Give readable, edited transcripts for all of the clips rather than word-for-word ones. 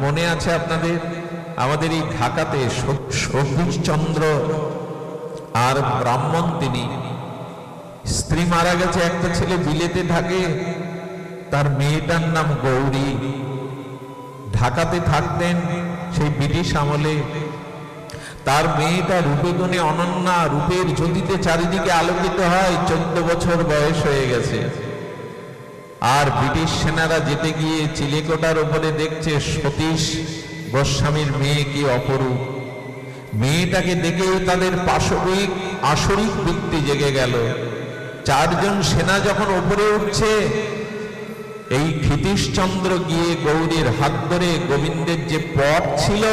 মনে আছে আপনাদের? আমাদের এই ঢাকাতে সতীশচন্দ্র আর ব্রাহ্মণ, তিনি স্ত্রী মারা গেছে, একটা ছেলে বিলেতে থাকে, তার মেয়েটার নাম গৌরী। ঢাকাতে থাকতেন সেই ব্রিটিশ আমলে। তার মেয়েটা রূপে গুণে অনন্যা, রূপের জ্যোতিতে চারিদিকে আলোকিত হয়। 14 বছর বয়স হয়ে গেছে। আর ব্রিটিশ সেনারা যেতে গিয়ে চিলেকোটার উপরে দেখছে সতীশ গোস্বামীর মেয়ে কি অপরূপ। মেয়েটাকে দেখেই তাদের পাশবিক আসরিক বৃত্তি জেগে গেল। 4 জন সেনা যখন উপরে উঠছে, এই ক্ষিতীশচন্দ্র গিয়ে গৌরীর হাত ধরে গোবিন্দের যে পট ছিল,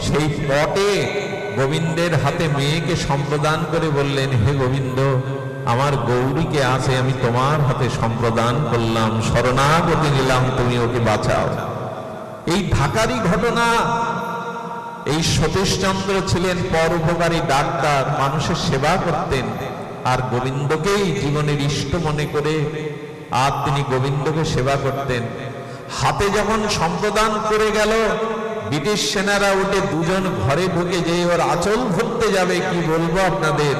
সেই পটে গোবিন্দের হাতে মেয়েকে সম্প্রদান করে বললেন, হে গোবিন্দ, আমার গৌরীকে আছে আমি তোমার হাতে সম্প্রদান করলাম, শরণাগতি নিলাম, তুমি ওকে বাঁচাও। এই ঢাকারই ঘটনা। এই সতীশচন্দ্র ছিলেন পরোপকারী ডাক্তার, মানুষের সেবা করতেন, আর গোবিন্দকেই জীবনের ইষ্ট মনে করে আর তিনি গোবিন্দকে সেবা করতেন। হাতে যখন সম্প্রদান করে গেল, ব্রিটিশ সেনারা উঠে 2 জন ঘরে ঢুকে যে ওর আঁচল ধরতে যাবে, কি বলবো আপনাদের।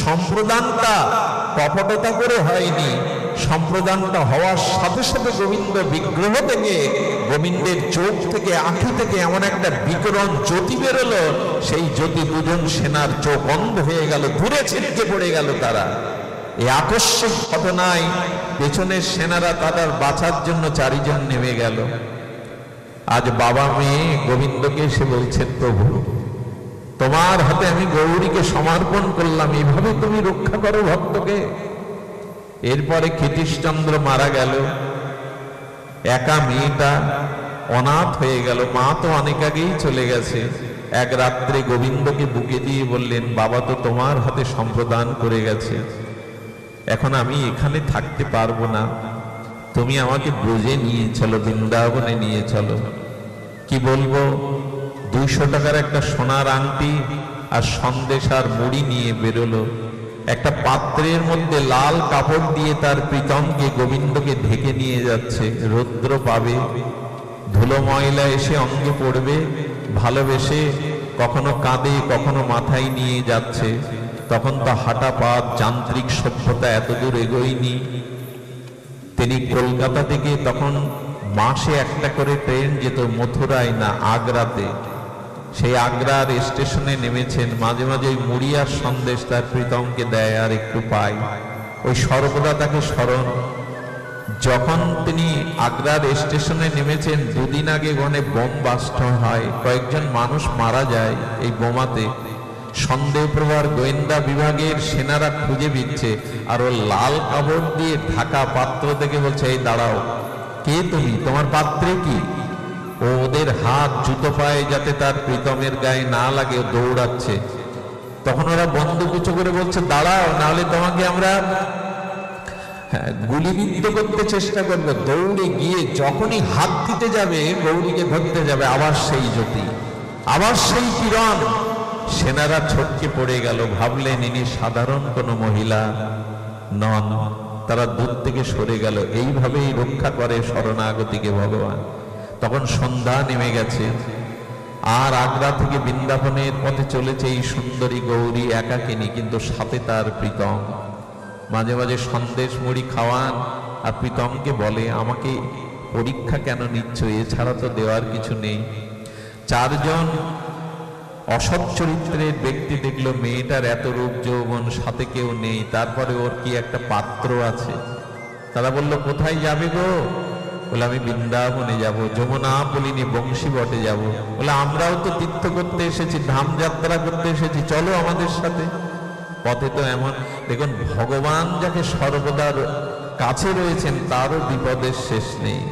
সম্প্রদানটা কপটতা করে হয়নি, সম্প্রদানটা হওয়ার সাথে সাথে গোবিন্দ বিগ্রহ থেকে, গোবিন্দের চোখ থেকে, আঁখি থেকে এমন একটা বিকরণ জ্যোতি বেরোলো, সেই জ্যোতি 2 জন সেনার চোখ অন্ধ হয়ে গেল, দূরে ছিটকে পড়ে গেল তারা। এই আকস্মিক ঘটনায় পেছনের সেনারা তাদের বাঁচার জন্য 4 জন নেমে গেল। আজ বাবা মেয়ে গোবিন্দকে এসে বলছেন, প্রভু তোমার হাতে আমি গৌরীকে সমর্পণ করলাম, এভাবে তুমি রক্ষা করো ভক্তকে। এরপরে ক্ষিতীশচন্দ্র মারা গেল, একা মেয়েটা অনাথ হয়ে গেল। মা তো অনেক আগেই চলে গেছে। এক রাত্রে গোবিন্দকে বুকে দিয়ে বললেন, বাবা তো তোমার হাতে সম্প্রদান করে গেছে, এখন আমি এখানে থাকতে পারবো না, তুমি আমাকে ব্রজে নিয়ে চলো, বৃন্দাবনে নিয়ে চলো। কি বলবো, 200 টাকার একটা সোনার আংটি আর সন্দেশ আর মুড়ি নিয়ে বেরোলো। একটা পাত্রের মধ্যে লাল কাপড় দিয়ে তার প্রীতমকে, গোবিন্দকে ঢেকে নিয়ে যাচ্ছে। রৌদ্র পাবে, ধুলো ময়লা এসে অঙ্গে পড়বে, ভালোবেসে কখনো কাঁধে কখনো মাথায় নিয়ে যাচ্ছে। তখন তো হাঁটা পাত, যান্ত্রিক সভ্যতা এতদূর এগোয়নি। তিনি কলকাতা থেকে, তখন মাসে একটা করে ট্রেন যেত মথুরায় না আগ্রাতে, সেই আগ্রার স্টেশনে নেমেছেন। মাঝে মাঝে ওই মুড়ি আর সন্দেশ তার প্রীতমকে দেয় আর একটু পায়, ওই সর্বদা তাকে স্মরণ। যখন তিনি আগ্রার স্টেশনে নেমেছেন, 2 দিন আগে গনে বোম বাস্ট হয়, কয়েকজন মানুষ মারা যায় এই বোমাতে। সন্দেহপ্রভার গোয়েন্দা বিভাগের সেনারা খুঁজে দিচ্ছে, আর ও লাল কাপড় দিয়ে ঢাকা পাত্র থেকে বলছে, এই দাঁড়াও, কে তুমি, তোমার পাত্রে কি? ও ওদের হাত জুতো পায়ে যাতে তার প্রীতমের গায়ে না লাগে দৌড়াচ্ছে। তখন ওরা বন্দুক উঁচু করে বলছে, দাঁড়াও, নাহলে তোমাকে আমরা গুলিবিদ্ধ করতে চেষ্টা করবো। দৌড়ে গিয়ে যখনই হাত দিতে যাবে, গৌরীকে ধরতে যাবে, আবার সেই জ্যোতি, আবার সেই কিরণ। সেনারা ছটকে পড়ে গেল, ভাবলেন ইনি সাধারণ কোনো মহিলা নন। তারা দূর থেকে সরে গেল। এইভাবেই রক্ষা করে শরণাগতিকে ভগবান। তখন সন্ধ্যা নেমে গেছে, আর আগ্রা থেকে বৃন্দাবনের পথে চলেছে এই সুন্দরী গৌরী একাকিনী, কিন্তু সাথে তার প্রীতম। মাঝে মাঝে সন্দেশ মুড়ি খাওয়ান, আর প্রীতমকে বলে, আমাকে পরীক্ষা কেন নিচ্ছ, এছাড়া তো দেওয়ার কিছু নেই। 4 জন অসৎ চরিত্রের ব্যক্তি দেখলো মেয়েটার এত রূপ যৌবন, সাথে কেউ নেই, তারপরে ওর কি একটা পাত্র আছে। তারা বলল, কোথায় যাবে গো? বলে, আমি বৃন্দাবনে যাব, যমুনা বলিনি বংশী বটে যাব। বলে, আমরাও তো তীর্থ করতে এসেছি, ধাম যাত্রা করতে এসেছি, চলো আমাদের সাথে। পথে তো এমন, দেখুন ভগবান যাকে সর্বদা কাছে রয়েছেন, তারও বিপদের শেষ নেই।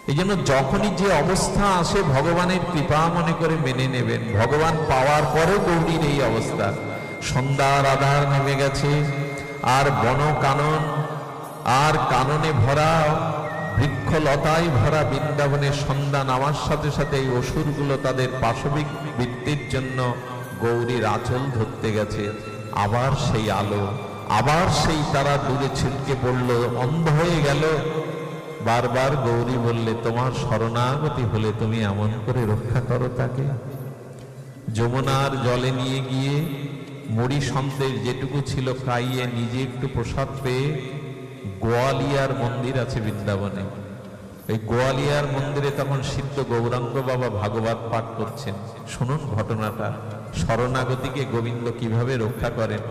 এই জন্য যখনই যে অবস্থা আসে, ভগবানের কৃপা মনে করে মেনে নেবেন। ভগবান পাওয়ার পরেও গৌরীর এই অবস্থা। সন্ধ্যার আধার নেমে গেছে, আর বন কানন আর কাননে ভরা, বৃক্ষলতায় ভরা বৃন্দাবনের সন্ধ্যা নামার সাথে সাথে এই অসুরগুলো তাদের পাশবিক বৃত্তির জন্য গৌরীর আঁচল ধরতে গেছে। আবার সেই আলো, আবার সেই তারা দূরে ছিটকে পড়ল, অন্ধ হয়ে গেল। বারবার গৌরী বললে, তোমার শরণাগতি হলে তুমি এমন করে রক্ষা করো তাকে। যমুনার জলে নিয়ে গিয়ে মুড়ি সন্দেশ যেটুকু ছিল খাইয়ে নিজে একটু প্রসাদ পেয়ে গোয়ালিয়ার মন্দির আছে বৃন্দাবনে, এই গোয়ালিয়ার মন্দিরে তখন সিদ্ধ গৌরাঙ্গ বাবা ভাগবত পাঠ করছেন। শুনুন ঘটনাটা, শরণাগতিকে গোবিন্দ কিভাবে রক্ষা করেন।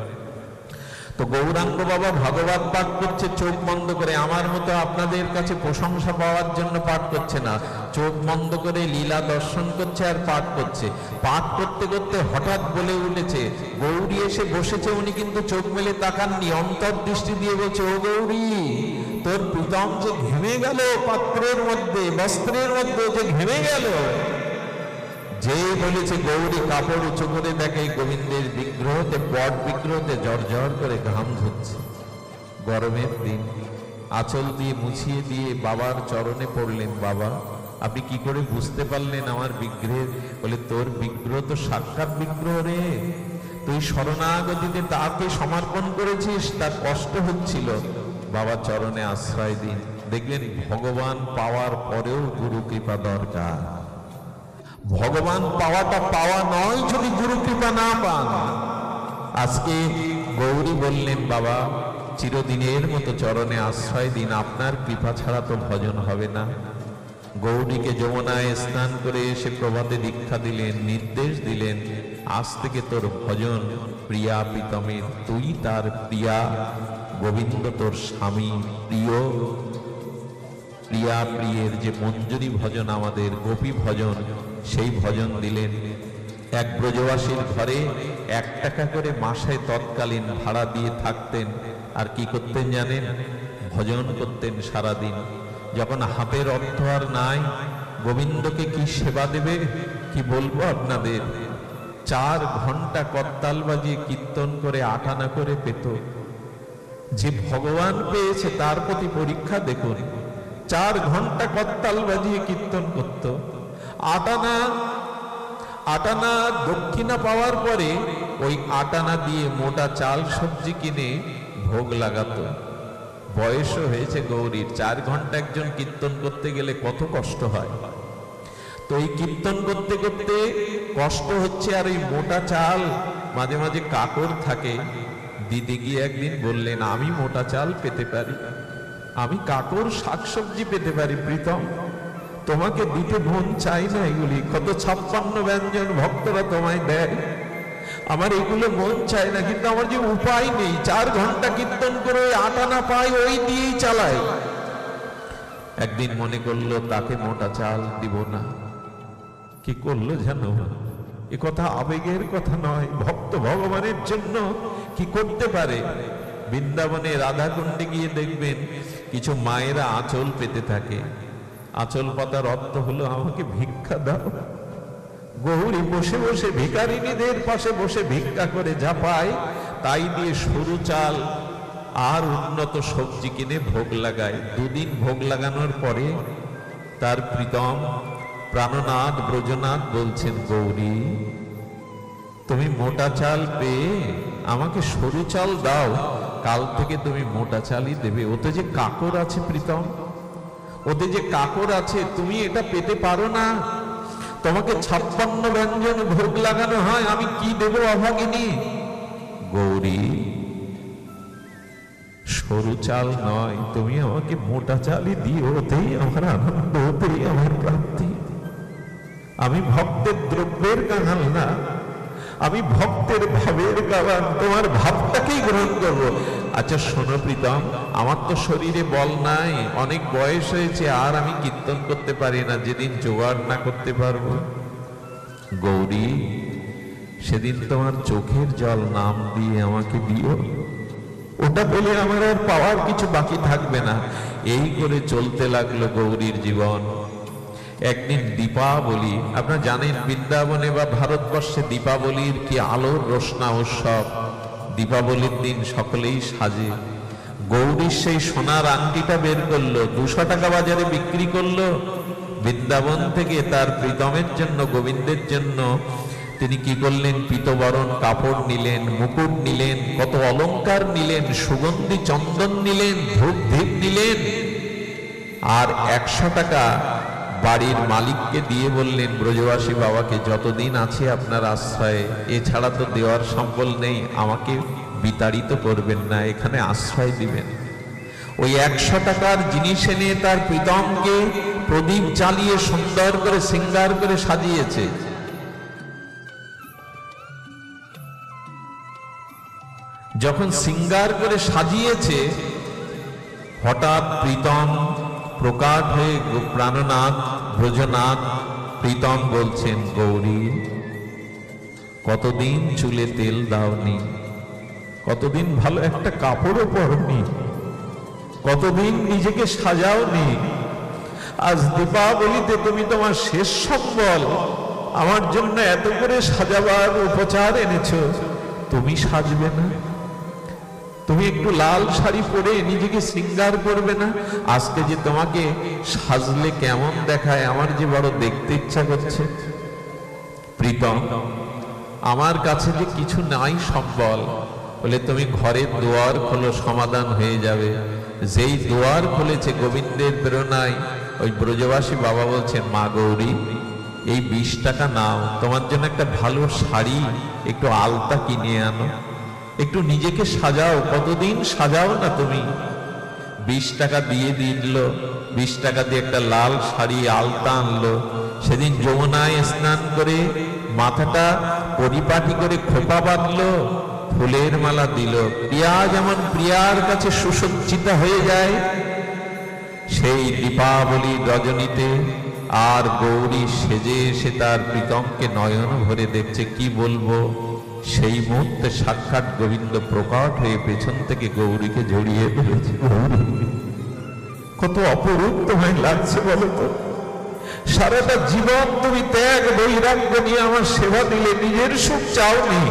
তো গৌরাঙ্গ বাবা ভাগবত পাঠ করছে চোখ বন্ধ করে। আমার মতো আপনাদের কাছে প্রশংসা পাওয়ার জন্য পাঠ করছে না, চোখ বন্ধ করে লীলা দর্শন করছে আর পাঠ করছে। পাঠ করতে করতে হঠাৎ বলে উঠেছে, গৌরী এসে বসেছে, উনি কিন্তু চোখ মেলে তাকাননি, অন্তর্দৃষ্টি দিয়ে বলছে, ও গৌরী, তোর প্রীতম যে ঘেমে গেল পাত্রের মধ্যে, বস্ত্রের মধ্যে যে ঘেমে গেল। যে বলেছে গৌরী কাপড় উঁচু করে দেখে গোবিন্দের বিগ্রহতে, বট বিগ্রহতে জর্জর করে ঘাম ঝরছে। গরমের দিন আঁচল দিয়ে মুছিয়ে দিয়ে বাবার চরণে পড়লেন, বাবা আপনি কি করে বুঝতে পারলেন আমার বিগ্রহের? বলে, তোর বিগ্রহ তো সাক্ষাৎ বিগ্রহ রে, তুই শরণাগতিতে তাকে সমর্পণ করেছিস, তার কষ্ট হচ্ছিল, বাবা চরণে আশ্রয় দিন। দেখলেন ভগবান পাওয়ার পরেও গুরু কৃপা দরকার। ভগবান পাওয়াটা পাওয়া নয় যদি গুরু কৃপা না পান। আজকে গৌরী বললেন, বাবা চিরদিনের মতো চরণে আশ্রয় দিন, আপনার কৃপা ছাড়া তো ভজন হবে না। গৌরীকে যমুনায় স্নান করে এসে প্রভাতে দীক্ষা দিলেন, নির্দেশ দিলেন, আজ থেকে তোর ভজন প্রিয়া প্রীতমের, তুই তার প্রিয়া, গোবিন্দ তোর স্বামী, প্রিয় প্রিয়া প্রিয়ের যে মঞ্জুরি ভজন আমাদের গোপী ভজন, সেই ভজন দিলেন। এক ব্রজবাসীর ঘরে 1 টাকা করে মাসে তৎকালীন ভাড়া দিয়ে থাকতেন। আর কি করতেন জানেন? ভজন করতেন সারাদিন। যখন হাতের অর্থ আর নাই, গোবিন্দকে কি সেবা দেবে কি বলবো আপনাদের। 4 ঘন্টা করতাল বাজিয়ে কীর্তন করে 8 আনা করে পেত। যে ভগবান পেয়েছে তার প্রতি পরীক্ষা দেখুন। 4 ঘন্টা করতাল বাজিয়ে কীর্তন করত। 8 আনা দক্ষিণা পাওয়ার পরে ওই 8 আনা দিয়ে মোটা চাল সবজি কিনে ভোগ লাগাতো। বয়সও হয়েছে গৌরীর, 4 ঘন্টা একজন কীর্তন করতে গেলে কত কষ্ট হয়। তো এই কীর্তন করতে করতে কষ্ট হচ্ছে, আর এই মোটা চাল মাঝে মাঝে কাকর থাকে। দিদি গিয়ে একদিন বললেন, আমি মোটা চাল পেতে পারি, আমি কাকর শাকসবজি পেতে পারি, প্রীতম তোমাকে দিতে মন চাই না। এগুলি কত 56 ব্যঞ্জন ভক্তরা তোমায় দেয়, আমার এগুলো মন চায় না, কিন্তু আমার যে উপায় নেই। 4 ঘন্টা কীর্তন করে 8 আনা পাই, ওই দিয়েই চালায়। একদিন মনে করলো তাকে মোটা চাল দিব না। কি করলো জানো? এ কথা আবেগের কথা নয়, ভক্ত ভগবানের জন্য কি করতে পারে। বৃন্দাবনে রাধাকুণ্ডে গিয়ে দেখবেন কিছু মায়েরা আঁচল পেতে থাকে। আঁচল পাতার অর্থ হলো, আমাকে ভিক্ষা দাও। গৌরী বসে বসে ভিখারিনীদের পাশে বসে ভিক্ষা করে যা পায় তাই দিয়ে সরু চাল আর উন্নত সবজি কিনে ভোগ লাগায়। 2 দিন ভোগ লাগানোর পরে তার প্রীতম প্রাণনাথ ব্রজনাথ বলছেন, গৌরী তুমি মোটা চাল পেয়ে আমাকে সরু চাল দাও, কাল থেকে তুমি মোটা চালই দেবে। ওতে যে কাকর আছে প্রীতম, ওতে যে কাকর আছে, তুমি এটা পেতে পারো না। তোমাকে 56 ব্যঞ্জন ভোগ লাগানো হয়, আমি কি দেব অভাগিনী? গৌরী সরু চাল নয়, তুমি আমাকে মোটা চালই দিও, ওতেই আমার আনন্দ, ওতেই আমার প্রাপ্তি। আমি ভক্তের দ্রব্যের কাঙাল না, আমি ভক্তের ভাবের গাওয়ান, তোমার ভাবটাকেই গ্রহণ করবো। আচ্ছা শোনো প্রীতম, আমার তো শরীরে বল নাই, অনেক বয়স হয়েছে, আর আমি কীর্তন করতে পারি না। যেদিন জোগাড় না করতে পারবো, গৌরী সেদিন তোমার চোখের জল নাম দিয়ে আমাকে দিও, ওটা পেলে আমার আর পাওয়ার কিছু বাকি থাকবে না। এই করে চলতে লাগলো গৌরীর জীবন। একদিন দীপাবলি, আপনারা জানেন বৃন্দাবনে বা ভারতবর্ষে দীপাবলির কি আলোর রোশনা উৎসব। দীপাবলির দিন সকলেই সাজে। গৌরীর সেই সোনার আংটিটা বের করলো, 200 টাকা বাজারে বিক্রি করলো। বৃন্দাবন থেকে তার প্রীতমের জন্য, গোবিন্দের জন্য তিনি কি করলেন, পীতবরণ কাপড় নিলেন, মুকুট নিলেন, কত অলংকার নিলেন, সুগন্ধি চন্দন নিলেন, ধূপ ধীপ নিলেন। আর 100 টাকা বাড়ির মালিককে দিয়ে বললেন, ব্রজবাসী বাবাকে যতদিন আছে আপনার আশ্রয়ে, এছাড়া তো দেওয়ার সম্বল নেই, আমাকে বিতাড়িত করবেন না, এখানে আশ্রয় দিবেন। ওই 100 টাকার জিনিস এনে তার প্রীতমকে প্রদীপ জ্বালিয়ে সুন্দর করে শৃঙ্গার করে সাজিয়েছে। যখন শৃঙ্গার করে সাজিয়েছে, হঠাৎ প্রীতম প্রকাট হয়ে প্রাণনাথ ব্রজনাথ প্রীতম বলছেন, গৌরী কতদিন চুলে তেল দাওনি, কতদিন ভালো একটা কাপড়ও পরনি, কতদিন নিজেকে সাজাওনি, আজ দীপাবলিতে তুমি তোমার শেষ সম্বল আমার জন্য এত করে সাজাবার উপচার এনেছো, তুমি সাজবে না? তুমি একটু লাল শাড়ি পরে নিজেকে শৃঙ্গার করবে না? আজকে যে তোমাকে সাজলে কেমন দেখায় আমার যে বড় দেখতে ইচ্ছা করছে। প্রীতম, আমার কাছে যে কিছু নাই সম্বল, বলে তুমি ঘরের দুয়ার খোলো, সমাধান হয়ে যাবে। যেই দুয়ার খুলেছে গোবিন্দের প্রেরণায়, ওই ব্রজবাসী বাবা বলছেন, মা গৌরী এই 20 টাকা নাও, তোমার জন্য একটা ভালো শাড়ি একটু আলতা কিনে আনো, একটু নিজেকে সাজাও, কতদিন সাজাও না তুমি। 20 টাকা দিয়ে দিল, 20 টাকা দিয়ে একটা লাল শাড়ি আলতা আনলো। সেদিন যমুনায় স্নান করে মাথাটা পরিপাটি করে খোপা বাঁধলো, ফুলের মালা দিল। প্রিয়া যেমন প্রিয়ার কাছে সুসজ্জিত হয়ে যায়, সেই দীপাবলি রজনীতে আর গৌরী সেজে এসে তার প্রীতমকে নয়ন ভরে দেখছে। কি বলবো, সেই মুহূর্তে সাক্ষাৎ গোবিন্দ প্রকট হয়ে পেছন থেকে গৌরীকে জড়িয়ে ধরেছে। কত অপরূপ তোমায় লাগছে বলো তো? সারাটা জীবন তুমি ত্যাগ বৈরাগ্য নিয়ে আমার সেবা দিলে, নিজের সুখ চাওনি,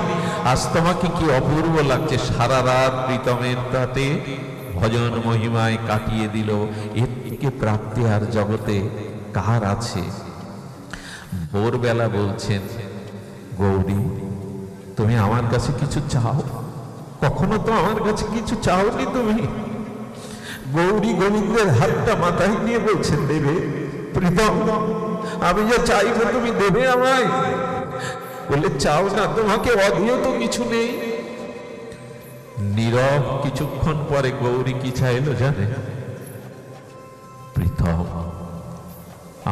আজ তোমাকে কি অপূর্ব লাগছে। সারা রাত প্রীতমের তাতে ভজন মহিমায় কাটিয়ে দিল। এর থেকে প্রাপ্তি আর জগতে কার আছে? ভোরবেলা বলছেন, গৌরী তুমি আমার কাছে কিছু চাও? কখনো তো আমার কাছে কিছু চাওনি তুমি। গৌরী গোবিন্দের হাতটা মাথায় নিয়ে বলছেন, দেবে প্রীতম, আমি যা চাইবো তুমি দেবে আমায়? বলে, চাও না, তোমাকে অধীয় তো কিছু নেই। নীরব কিছুক্ষণ পরে গৌরী কি চাইলো জানে? প্রীতম,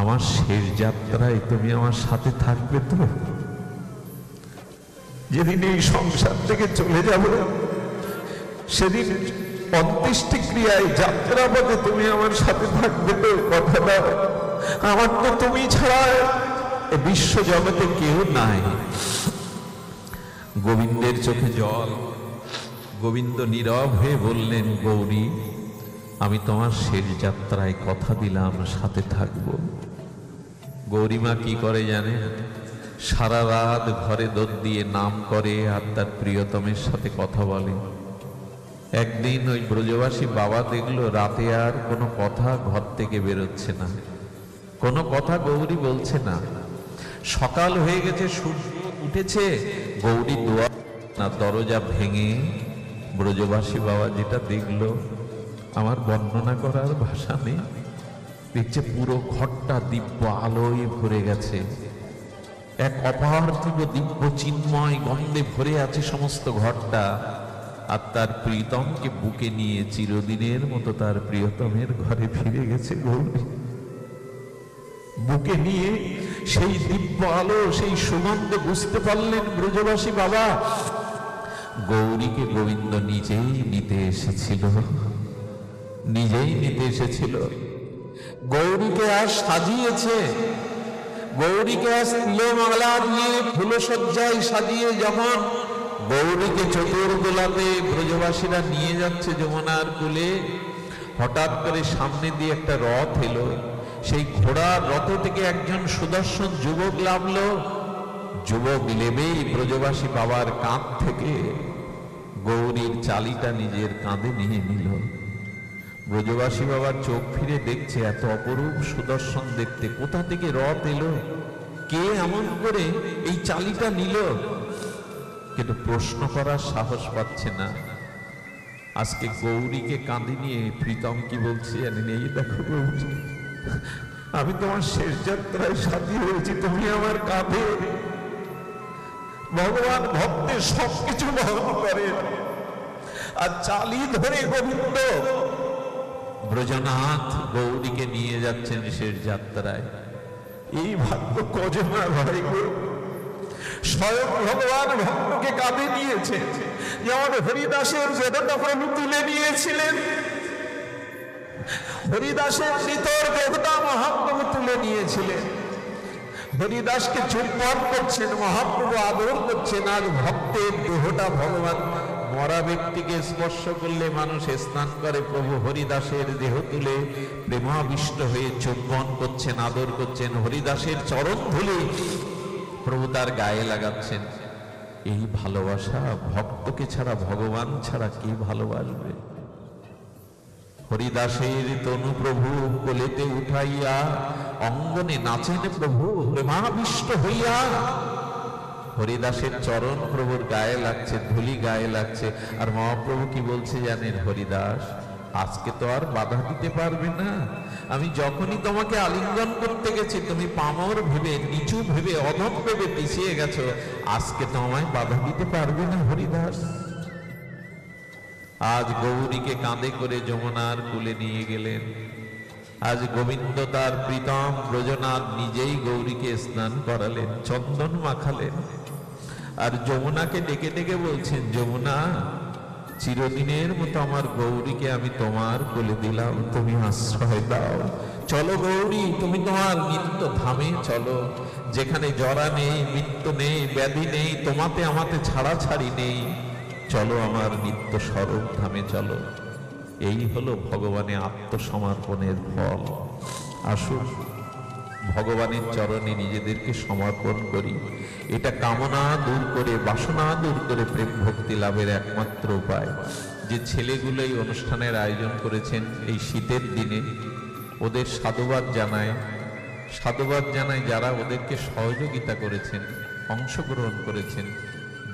আমার শেষ যাত্রায় তুমি আমার সাথে থাকবে তো? যেদিন এই সংসার থেকে চলে যাব, সেদিন অন্ত্যেষ্টি ক্রিয়ায় যাত্রা পথে তুমি আমার সাথে থাকবে তো? কথা দাও, আমার তো তুমি ছাড়া এ বিশ্ব জগতে কেউ নাই। গোবিন্দের চোখে জল। গোবিন্দ নীরব হয়ে বললেন, গৌরী আমি তোমার শেষ যাত্রায় কথা দিলাম সাথে থাকব। গৌরীমা কি করে জানে? সারা রাত ঘরে দোর দিয়ে নাম করে আর তার প্রিয়তমের সাথে কথা বলে। একদিন ওই ব্রজবাসী বাবা দেখলো রাতে আর কোনো কথা ঘর থেকে বেরোচ্ছে না, কোনো কথা গৌরী বলছে না। সকাল হয়ে গেছে, সূর্য উঠেছে, গৌরী দুয়ার না দরজা ভেঙে ব্রজবাসী বাবা যেটা দেখলো আমার বর্ণনা করার ভাষা নেই। দেখছে পুরো ঘরটা দিব্য আলোয় ভরে গেছে, এক অপার্থিব দিব্য চিন্ময় গন্ধে ভরে আছে সমস্ত ঘরটা। আর তার প্রীতমকে বুকে নিয়ে চিরদিনের মতো তার প্রিয়তমের ঘরে ফিরে গেছে গৌরী। বুকে নিয়ে সেই দিব্য আলো, সেই সুগন্ধ বুঝতে পারলেন ব্রজবাসী বাবা। গৌরীকে গোবিন্দ নিজেই নিতে এসেছিল, নিজেই নিতে এসেছিল। গৌরীকে আর সাজিয়েছে, গৌরীকে আজ তুলো মালা দিয়ে ফুলসজ্জায় সাজিয়ে যখন গৌরীকে চতুর্দোলাতে ব্রজবাসীরা নিয়ে যাচ্ছে যমুনার কূলে, হঠাৎ করে সামনে দিয়ে একটা রথ এলো। সেই ঘোড়ার রথ থেকে একজন সুদর্শন যুবক নামলো। যুবক নেমেই ব্রজবাসী বাবার কাঁধ থেকে গৌরীর চালিটা নিজের কাঁধে নিয়ে নিল। ব্রজবাসী বাবার চোখ ফিরে দেখছে, এত অপরূপ সুদর্শন দেখতে, কোথা থেকে রথ এলো, কে এমন করে এই চালিটা নিল? কিন্তু প্রশ্ন করার সাহস পাচ্ছে না। আজকে গৌরীকে কাঁধে নিয়ে প্রীতম কি বলছে জানেন? এই দেখো গৌরী, আমি তোমার শেষ যাত্রায় সাথী হয়েছি, তুমি আমার কাঁধে। ভগবান ভক্তের সবকিছু বহন করে, আর চালি ধরে গোবিন্দ ব্রজনাথ গৌরীকে নিয়ে যাচ্ছেন শেষ যাত্রায়। এই ভাগ্য কজনার হয় গো? স্বয়ং ভগবান ভক্তকে কাঁধে নিয়েছে, যেমন হরিদাসের বেদনা প্রভু তুলে নিয়েছিলেন। হরিদাসের মৃতর দেবতা মহাপ্রভু তুলে নিয়েছিলেন। হরিদাসকে চুম্বন করছেন, মহাপ্রভু আদর করছেন। আজ ভক্তের দেহটা ভগবান, মরা ব্যক্তিকে স্পর্শ করলে মানুষ স্নান করে, প্রভু হরিদাসের দেহ তুলে প্রেমাবিষ্ট হয়ে চুম্বন করছেন, আদর করছেন। হরিদাসের চরণ ধুলি প্রভু তার গায়ে লাগাচ্ছেন। এই ভালোবাসা, ভক্তকে ছাড়া, ভগবান ছাড়া কে ভালোবাসবে? হরিদাসের তনু প্রভু কোলেতে উঠাইয়া অঙ্গনে নাচেন প্রভু প্রেমাবিষ্ট হইয়া। হরিদাসের চরণ প্রভুর গায়ে লাগছে, ধুলি গায়ে লাগছে। আর মহাপ্রভু কি বলছে জানেন? হরিদাস, আজকে তো আর বাধা দিতে পারবে না। আমি যখনই তোমাকে আলিঙ্গন করতে গেছি, তুমি পামর ভেবে, নিচু ভেবে, অধম ভেবে পিছিয়ে গেছো। আজকে তো আমায় বাধা দিতে পারবে না হরিদাস। আজ গৌরীকে কাঁধে করে যমুনার কুলে নিয়ে গেলেন। আজ গোবিন্দ তার প্রীতম ব্রজনাথ নিজেই গৌরীকে স্নান করালেন, চন্দন মাখালেন। আর যমুনাকে ডেকে ডেকে বলছেন, যমুনা, চিরদিনের মতো আমার গৌরীকে আমি তোমার কোলে দিলাম, তুমি আশ্রয় দাও। চলো গৌরী, তুমি তোমার নিত্য ধামে চলো, যেখানে জরা নেই, মৃত্যু নেই, ব্যাধি নেই, তোমাতে আমাতে ছাড়াছাড়ি নেই। চলো আমার নিত্য স্বরূপ ধামে চলো। এই হলো ভগবানের আত্মসমর্পণের ফল। আসুন ভগবানের চরণে নিজেদেরকে সমর্পণ করি। এটা কামনা দূর করে, বাসনা দূর করে প্রেম ভক্তি লাভের একমাত্র উপায়। যে ছেলেগুলো এই অনুষ্ঠানের আয়োজন করেছেন এই শীতের দিনে, ওদের সাধুবাদ জানায়, সাধুবাদ জানায় যারা ওদেরকে সহযোগিতা করেছেন, অংশগ্রহণ করেছেন।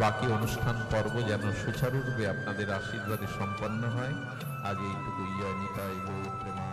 বাকি অনুষ্ঠান পর্ব যেন সুচারুরূপে আপনাদের আশীর্বাদে সম্পন্ন হয়। আজ এইটুকু। জয় নিতাই গৌর প্রেমা।